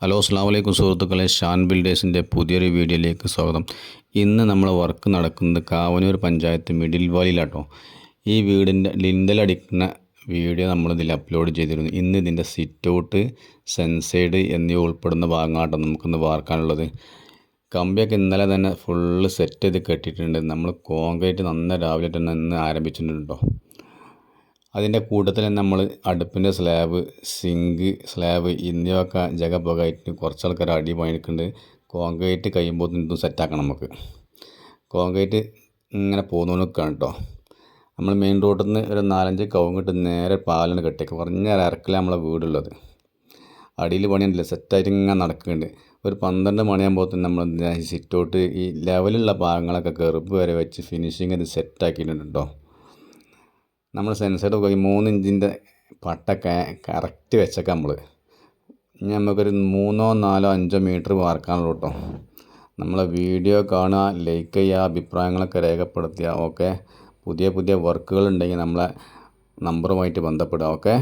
Hello അസ്സലാമു അലൈക്കും സുഹൃത്തുക്കളെ, ഷാൻ ബിൽഡേഴ്സിൻ്റെ പുതിയൊരു വീഡിയോയിലേക്ക് സ്വാഗതം. ഇന്ന് നമ്മൾ വർക്ക് നടക്കുന്നത് കാവനൂർ പഞ്ചായത്ത് മിഡിൽ വാലിയിലാട്ടോ. ഈ വീടിൻ്റെ ലിൻഡലടിക്കുന്ന വീഡിയോ നമ്മളിതിൽ അപ്ലോഡ് ചെയ്തിരുന്നു. ഇന്ന് ഇതിൻ്റെ സിറ്റ് ഔട്ട്, സെൻസൈഡ് എന്നിവ ഉൾപ്പെടുന്ന ഭാഗങ്ങളാട്ടോ നമുക്കിന്ന് വാർക്കാനുള്ളത്. കമ്പിയൊക്കെ ഇന്നലെ തന്നെ ഫുള്ള് സെറ്റ് ചെയ്ത് കെട്ടിയിട്ടുണ്ട്. നമ്മൾ കോൺക്രീറ്റ് നന്ന രാവിലെ തന്നെ ഇന്ന് ആരംഭിച്ചിട്ടുണ്ട് കേട്ടോ. അതിൻ്റെ കൂട്ടത്തിൽ തന്നെ നമ്മൾ അടുപ്പിൻ്റെ സ്ലാബ്, സിങ്ക് സ്ലാബ് എന്നിവയൊക്കെ ജഗപൊകയായിട്ട് കുറച്ച് ആൾക്കാർ അടി പണിക്കുന്നുണ്ട്. കോൺക്രീറ്റ് കഴിയുമ്പോൾ ഇതും സെറ്റാക്കണം. നമുക്ക് കോൺക്രീറ്റ് ഇങ്ങനെ പോകുന്നവനൊക്കെയാണ് കേട്ടോ. നമ്മൾ മെയിൻ റോഡിൽ നിന്ന് ഒരു 4-5 കവുങ്ങിട്ട് നേരെ പാലിന് കെട്ടിയേക്ക് കുറഞ്ഞ ഇറക്കിൽ നമ്മളെ വീടുള്ളത്. അടിയിൽ പണിയുന്നില്ല, സെറ്റായിട്ട് ഇങ്ങനെ നടക്കുന്നുണ്ട്. ഒരു 12 മണിയാകുമ്പോൾ തന്നെ നമ്മൾ സിറ്റ് ഔട്ട് ഈ ലെവലുള്ള ഭാഗങ്ങളൊക്കെ കെറുപ്പ് വരെ വെച്ച് ഫിനിഷിങ് ഇത് സെറ്റാക്കിയിട്ടുണ്ട് കേട്ടോ. നമ്മൾ സെൻസൈഡ് 3 ഇഞ്ചിൻ്റെ പട്ട കറക്റ്റ് വെച്ചേക്കാം. ഇനി നമുക്കൊരു 3, 4, 5 മീറ്റർ വാർക്കാനുള്ളൂ കേട്ടോ. നമ്മളെ വീഡിയോ കാണുക, ലൈക്ക് ചെയ്യുക, അഭിപ്രായങ്ങളൊക്കെ രേഖപ്പെടുത്തുക. ഓക്കെ, പുതിയ വർക്കുകൾ ഉണ്ടെങ്കിൽ നമ്മളെ നമ്പറുമായിട്ട് ബന്ധപ്പെടുക. ഓക്കെ.